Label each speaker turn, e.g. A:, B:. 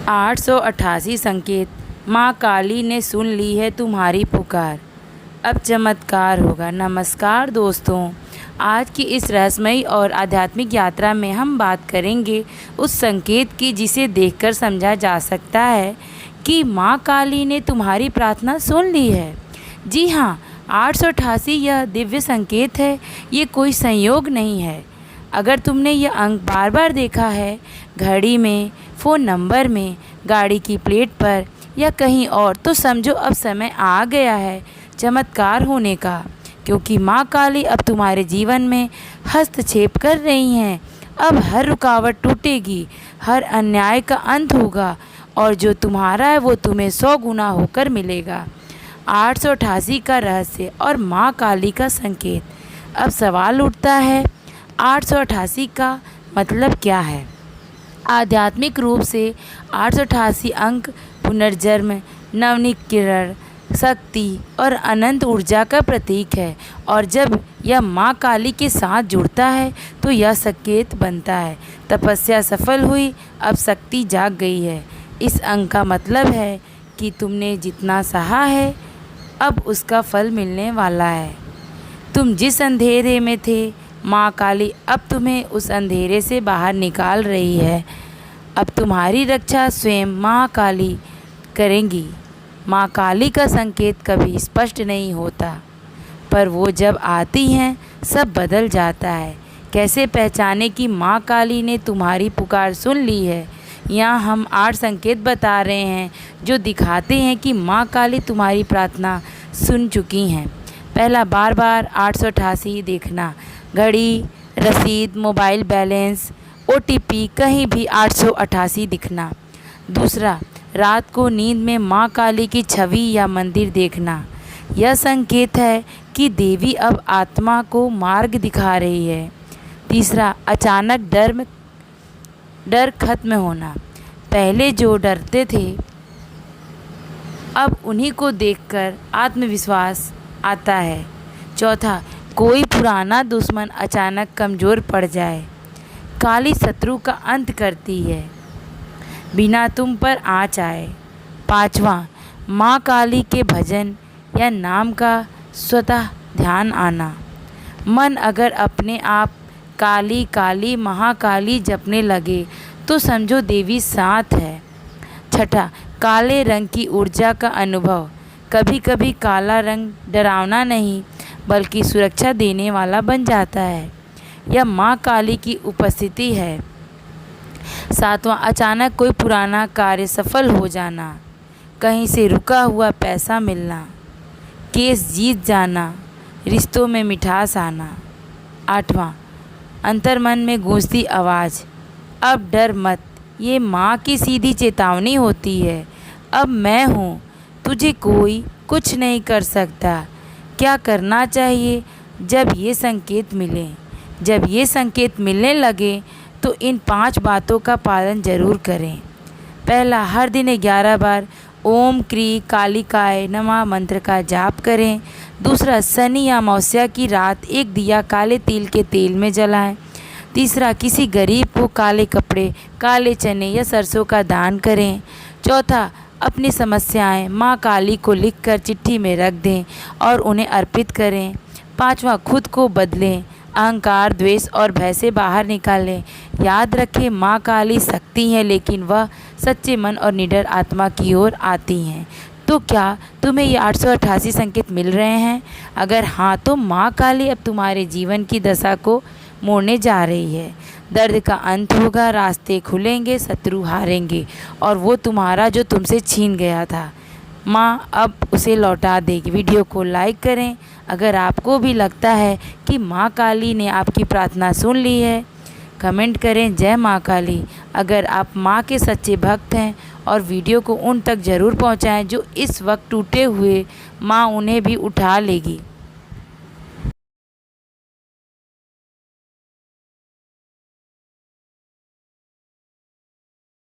A: 888 संकेत। माँ काली ने सुन ली है तुम्हारी पुकार, अब चमत्कार होगा। नमस्कार दोस्तों, आज की इस रहस्यमयी और आध्यात्मिक यात्रा में हम बात करेंगे उस संकेत की जिसे देखकर समझा जा सकता है कि माँ काली ने तुम्हारी प्रार्थना सुन ली है। जी हाँ, 888 यह दिव्य संकेत है, ये कोई संयोग नहीं है। अगर तुमने यह अंक बार बार देखा है, घड़ी में, फ़ोन नंबर में, गाड़ी की प्लेट पर या कहीं और, तो समझो अब समय आ गया है चमत्कार होने का, क्योंकि माँ काली अब तुम्हारे जीवन में हस्तक्षेप कर रही हैं। अब हर रुकावट टूटेगी, हर अन्याय का अंत होगा और जो तुम्हारा है वो तुम्हें 100 गुना होकर मिलेगा। 888 का रहस्य और माँ काली का संकेत। अब सवाल उठता है, 888 का मतलब क्या है? आध्यात्मिक रूप से 888 अंक पुनर्जन्म, नवनीकरण, शक्ति और अनंत ऊर्जा का प्रतीक है और जब यह माँ काली के साथ जुड़ता है तो यह संकेत बनता है तपस्या सफल हुई, अब शक्ति जाग गई है। इस अंक का मतलब है कि तुमने जितना सहा है अब उसका फल मिलने वाला है। तुम जिस अंधेरे में थे, माँ काली अब तुम्हें उस अंधेरे से बाहर निकाल रही है। अब तुम्हारी रक्षा स्वयं माँ काली करेंगी। माँ काली का संकेत कभी स्पष्ट नहीं होता, पर वो जब आती हैं सब बदल जाता है। कैसे पहचाने कि माँ काली ने तुम्हारी पुकार सुन ली है? यहाँ हम 8 संकेत बता रहे हैं जो दिखाते हैं कि माँ काली तुम्हारी प्रार्थना सुन चुकी हैं। पहला, बार बार 888 देखना, घड़ी, रसीद, मोबाइल बैलेंस, OTP, कहीं भी 888 दिखना। दूसरा, रात को नींद में माँ काली की छवि या मंदिर देखना, यह संकेत है कि देवी अब आत्मा को मार्ग दिखा रही है। तीसरा, अचानक डर खत्म होना, पहले जो डरते थे अब उन्हीं को देखकर आत्मविश्वास आता है। चौथा, कोई पुराना दुश्मन अचानक कमज़ोर पड़ जाए, काली शत्रु का अंत करती है, बिना तुम पर आँच आए। पाँचवा, माँ काली के भजन या नाम का स्वतः ध्यान आना, मन अगर अपने आप काली काली महाकाली जपने लगे तो समझो देवी साथ है। छठा, काले रंग की ऊर्जा का अनुभव, कभी कभी काला रंग डरावना नहीं बल्कि सुरक्षा देने वाला बन जाता है, यह माँ काली की उपस्थिति है। सातवां, अचानक कोई पुराना कार्य सफल हो जाना, कहीं से रुका हुआ पैसा मिलना, केस जीत जाना, रिश्तों में मिठास आना। आठवां, अंतर्मन में गूंजती आवाज़, अब डर मत, ये माँ की सीधी चेतावनी होती है, अब मैं हूँ, तुझे कोई कुछ नहीं कर सकता। क्या करना चाहिए जब ये संकेत मिले? जब ये संकेत मिलने लगे तो इन 5 बातों का पालन जरूर करें। पहला, हर दिन 11 बार ओम क्री कालिकाय नमः मंत्र का जाप करें। दूसरा, शनि या अमावस्या की रात एक दिया काले तिल के तेल में जलाएं। तीसरा, किसी गरीब को काले कपड़े, काले चने या सरसों का दान करें। चौथा, अपनी समस्याएं माँ काली को लिखकर चिट्ठी में रख दें और उन्हें अर्पित करें। पाँचवा, खुद को बदलें, अहंकार, द्वेष और भय से बाहर निकालें। याद रखें, माँ काली शक्ति है लेकिन वह सच्चे मन और निडर आत्मा की ओर आती हैं। तो क्या तुम्हें ये 888 संकेत मिल रहे हैं? अगर हाँ, तो माँ काली अब तुम्हारे जीवन की दशा को मोड़ने जा रही है। दर्द का अंत होगा, रास्ते खुलेंगे, शत्रु हारेंगे और वो तुम्हारा जो तुमसे छीन गया था, माँ अब उसे लौटा देगी। वीडियो को लाइक करें अगर आपको भी लगता है कि माँ काली ने आपकी प्रार्थना सुन ली है। कमेंट करें जय माँ काली। अगर आप माँ के सच्चे भक्त हैं और वीडियो को उन तक ज़रूर पहुँचाएँ जो इस वक्त टूटे हुए, माँ उन्हें भी उठा लेगी।